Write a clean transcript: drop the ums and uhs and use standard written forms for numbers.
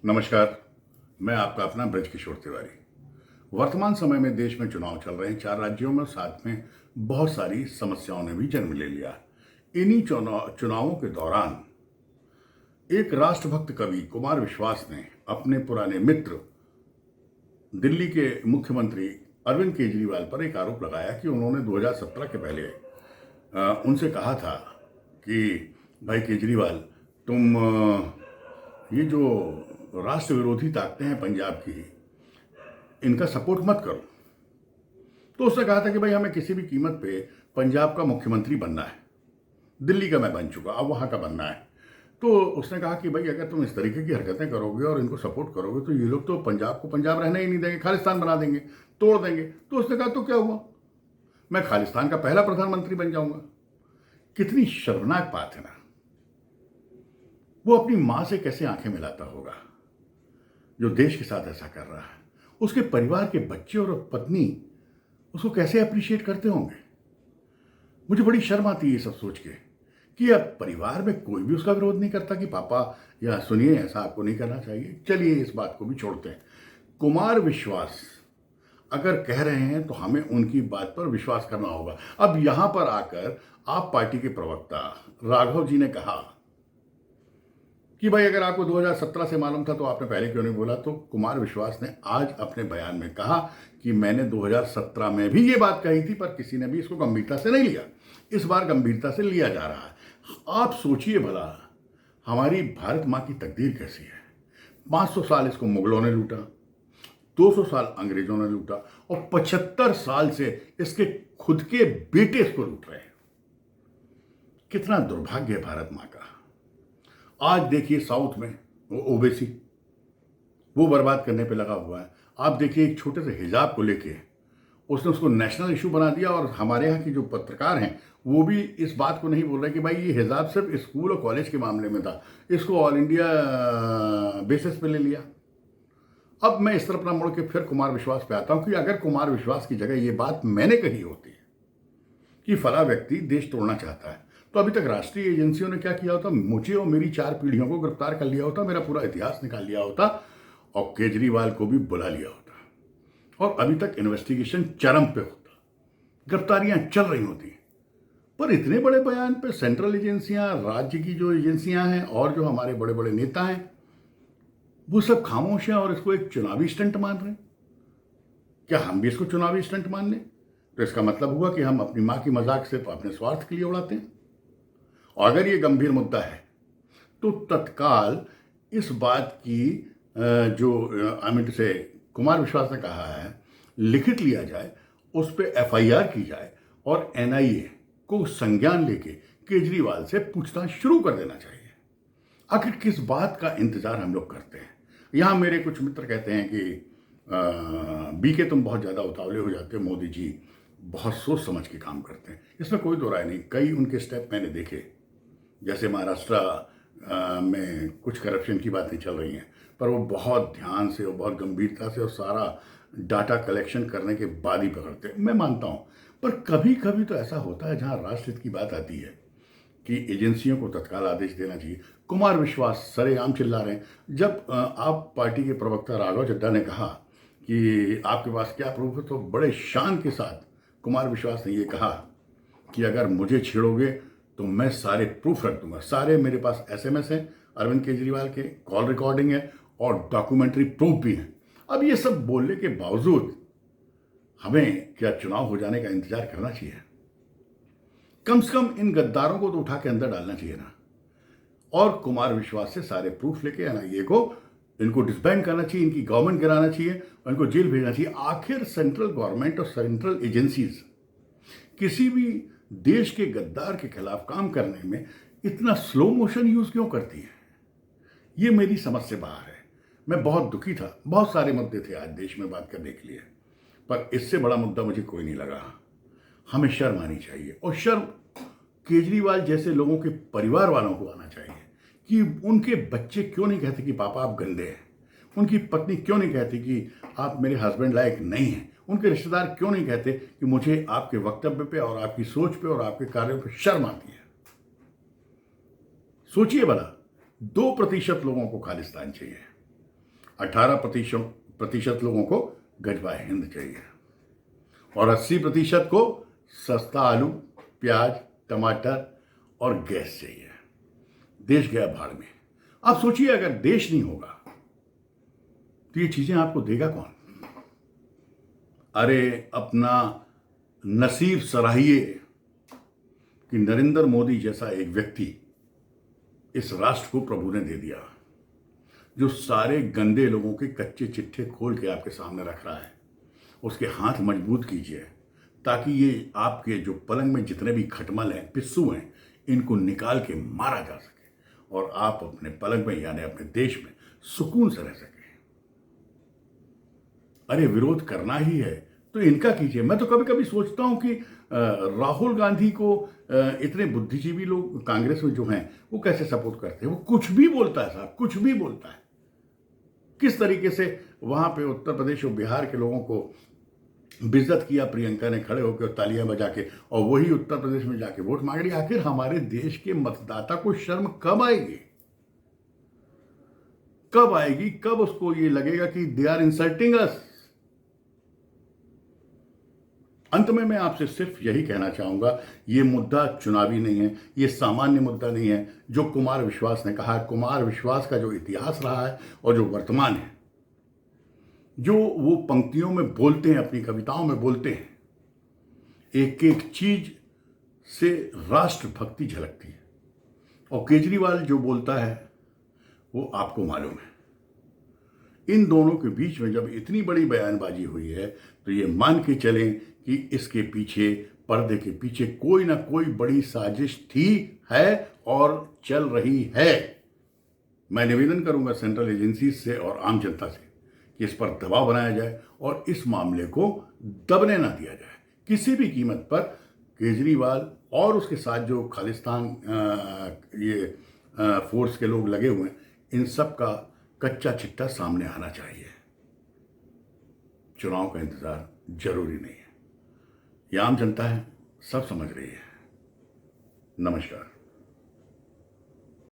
नमस्कार। मैं आपका अपना ब्रजकिशोर तिवारी। वर्तमान समय में देश में चुनाव चल रहे हैं 4 राज्यों में, साथ में बहुत सारी समस्याओं ने भी जन्म ले लिया। इन्हीं चुनावों के दौरान एक राष्ट्रभक्त कवि कुमार विश्वास ने अपने पुराने मित्र दिल्ली के मुख्यमंत्री अरविंद केजरीवाल पर एक आरोप लगाया कि उन्होंने 2017 के पहले उनसे कहा था कि भाई केजरीवाल, तुम ये जो राष्ट्र विरोधी ताकतें हैं पंजाब की, इनका सपोर्ट मत करो। तो उसने कहा था कि भाई हमें किसी भी कीमत पे पंजाब का मुख्यमंत्री बनना है। दिल्ली का मैं बन चुका, अब वहाँ का बनना है। तो उसने कहा कि भाई अगर तुम इस तरीके की हरकतें करोगे और इनको सपोर्ट करोगे तो ये लोग तो पंजाब को पंजाब रहने ही नहीं देंगे, खालिस्तान बना देंगे, तोड़ देंगे। तो उसने कहा तो क्या हुआ, मैं खालिस्तान का पहला प्रधानमंत्री बन जाऊंगा। कितनी शर्मनाक बात है ना। वो अपनी माँ से कैसे आंखें मिलाता होगा जो देश के साथ ऐसा कर रहा है। उसके परिवार के बच्चे और पत्नी उसको कैसे अप्रिशिएट करते होंगे। मुझे बड़ी शर्म आती है ये सब सोच के कि अब परिवार में कोई भी उसका विरोध नहीं करता कि पापा या सुनिए ऐसा आपको नहीं करना चाहिए। चलिए इस बात को भी छोड़ते हैं। कुमार विश्वास अगर कह रहे हैं तो हमें उनकी बात पर विश्वास करना होगा। अब यहां पर आकर आप पार्टी के प्रवक्ता राघव जी ने कहा कि भाई अगर आपको 2017 से मालूम था तो आपने पहले क्यों नहीं बोला। तो कुमार विश्वास ने आज अपने बयान में कहा कि मैंने 2017 में भी ये बात कही थी, पर किसी ने भी इसको गंभीरता से नहीं लिया। इस बार गंभीरता से लिया जा रहा है। आप सोचिए भला हमारी भारत माँ की तकदीर कैसी है। 500 साल इसको मुगलों ने लूटा, 200 साल अंग्रेजों ने लूटा और 75 साल से इसके खुद के बेटे इसको लूट रहे हैं। कितना दुर्भाग्य है भारत माँ का। आज देखिए साउथ में वो ओबीसी वो बर्बाद करने पे लगा हुआ है। आप देखिए एक छोटे से हिजाब को लेके उसने उसको नेशनल इशू बना दिया। और हमारे यहाँ की जो पत्रकार हैं वो भी इस बात को नहीं बोल रहे कि भाई ये हिजाब सिर्फ स्कूल और कॉलेज के मामले में था, इसको ऑल इंडिया बेसिस पे ले लिया। अब मैं इस तरफ अपना मुड़ के फिर कुमार विश्वास पे आता हूँ कि अगर कुमार विश्वास की जगह ये बात मैंने कही होती कि फला व्यक्ति देश तोड़ना चाहता है तो अभी तक राष्ट्रीय एजेंसियों ने क्या किया होता, मुझे और मेरी 4 पीढ़ियों को गिरफ्तार कर लिया होता, मेरा पूरा इतिहास निकाल लिया होता और केजरीवाल को भी बुला लिया होता और अभी तक इन्वेस्टिगेशन चरम पे होता, गिरफ्तारियां चल रही होती। पर इतने बड़े बयान पे सेंट्रल एजेंसियां, राज्य की जो एजेंसियां हैं और जो हमारे बड़े बड़े नेता हैं वो सब खामोश हैं और इसको एक चुनावी स्टंट मान रहे हैं। क्या हम भी इसको चुनावी स्टंट मान लें? तो इसका मतलब हुआ कि हम अपनी माँ की मजाक सिर्फ अपने स्वार्थ के लिए उड़ाते हैं। और अगर ये गंभीर मुद्दा है तो तत्काल इस बात की जो अमित से कुमार विश्वास ने कहा है लिखित लिया जाए, उस पर एफआईआर की जाए और एनआईए को संज्ञान लेके केजरीवाल से पूछताछ शुरू कर देना चाहिए। आखिर किस बात का इंतजार हम लोग करते हैं। यहाँ मेरे कुछ मित्र कहते हैं कि बीके तुम बहुत ज़्यादा उतावले हो जाते हो, मोदी जी बहुत सोच समझ के काम करते हैं। इसमें कोई दो राय नहीं। कई उनके स्टेप मैंने देखे, जैसे महाराष्ट्र में कुछ करप्शन की बातें चल रही हैं, पर वो बहुत ध्यान से और बहुत गंभीरता से और सारा डाटा कलेक्शन करने के बाद ही पकड़ते हैं, मैं मानता हूँ। पर कभी कभी तो ऐसा होता है जहाँ राष्ट्रहित की बात आती है कि एजेंसियों को तत्काल आदेश देना चाहिए। कुमार विश्वास सरेआम चिल्ला रहे हैं। जब आप पार्टी के प्रवक्ता राघव चड्ढा ने कहा कि आपके पास क्या प्रूफ है, तो बड़े शान के साथ कुमार विश्वास ने ये कहा कि अगर मुझे छेड़ोगे तो मैं सारे प्रूफ रख दूंगा। सारे मेरे पास एसएमएस हैं अरविंद केजरीवाल के, कॉल रिकॉर्डिंग है और डॉक्यूमेंट्री प्रूफ भी है। अब ये सब बोलने के बावजूद हमें क्या चुनाव हो जाने का इंतजार करना चाहिए? कम से कम इन गद्दारों को तो उठा के अंदर डालना चाहिए ना। और कुमार विश्वास से सारे प्रूफ लेके एनआईए को इनको डिसबैंड करना चाहिए, इनकी गवर्नमेंट गिराना चाहिए और इनको जेल भेजना चाहिए। आखिर सेंट्रल गवर्नमेंट और सेंट्रल एजेंसीज किसी भी देश के गद्दार के खिलाफ काम करने में इतना स्लो मोशन यूज क्यों करती है? ये मेरी समझ से बाहर है। मैं बहुत दुखी था। बहुत सारे मुद्दे थे आज देश में बात करने के लिए, पर इससे बड़ा मुद्दा मुझे कोई नहीं लगा। हमें शर्म आनी चाहिए और शर्म केजरीवाल जैसे लोगों के परिवार वालों को आना चाहिए कि उनके बच्चे क्यों नहीं कहते कि पापा आप गंदे हैं, उनकी पत्नी क्यों नहीं कहती कि आप मेरे हस्बैंड लायक नहीं हैं, उनके रिश्तेदार क्यों नहीं कहते कि मुझे आपके वक्तव्य पे और आपकी सोच पे और आपके कार्यों पे शर्म आती है। सोचिए भला 2% लोगों को खालिस्तान चाहिए 18% लोगों को गजवा हिंद चाहिए और 80% को सस्ता आलू, प्याज, टमाटर और गैस चाहिए। देश गया भाड़ में। आप सोचिए, अगर देश नहीं होगा तो ये चीजें आपको देगा कौन? अरे अपना नसीब सराहिए कि नरेंद्र मोदी जैसा एक व्यक्ति इस राष्ट्र को प्रभु ने दे दिया, जो सारे गंदे लोगों के कच्चे चिट्ठे खोल के आपके सामने रख रहा है। उसके हाथ मजबूत कीजिए ताकि ये आपके जो पलंग में जितने भी खटमल हैं, पिस्सू हैं, इनको निकाल के मारा जा सके और आप अपने पलंग में यानी अपने देश में सुकून से रह सके। अरे विरोध करना ही है तो इनका कीजिए। मैं तो कभी कभी सोचता हूं कि राहुल गांधी को इतने बुद्धिजीवी लोग कांग्रेस में जो हैं वो कैसे सपोर्ट करते हैं। वो कुछ भी बोलता है साहब, कुछ भी बोलता है। किस तरीके से वहां पे उत्तर प्रदेश और बिहार के लोगों को बेइज्जत किया प्रियंका ने खड़े होकर तालियां बजा के, और वही उत्तर प्रदेश में जाके वोट मांग रही। आखिर हमारे देश के मतदाता को शर्म कब आएगी? कब आएगी? कब उसको ये लगेगा कि दे आर इंसल्टिंग अस? अंत में मैं आपसे सिर्फ यही कहना चाहूंगा, ये मुद्दा चुनावी नहीं है, ये सामान्य मुद्दा नहीं है। जो कुमार विश्वास ने कहा है, कुमार विश्वास का जो इतिहास रहा है और जो वर्तमान है, जो वो पंक्तियों में बोलते हैं, अपनी कविताओं में बोलते हैं, एक एक चीज से राष्ट्रभक्ति झलकती है। और केजरीवाल जो बोलता है वो आपको मालूम है। इन दोनों के बीच में जब इतनी बड़ी बयानबाजी हुई है तो ये मान के चलें कि इसके पीछे, पर्दे के पीछे कोई ना कोई बड़ी साजिश थी, है और चल रही है। मैं निवेदन करूंगा सेंट्रल एजेंसीज से और आम जनता से कि इस पर दबाव बनाया जाए और इस मामले को दबने ना दिया जाए किसी भी कीमत पर। केजरीवाल और उसके साथ जो खालिस्तान फोर्स के लोग लगे हुए हैं, इन सब का कच्चा चिट्ठा सामने आना चाहिए। चुनाव का इंतजार जरूरी नहीं है। ये आम जनता है, सब समझ रही है। नमस्कार।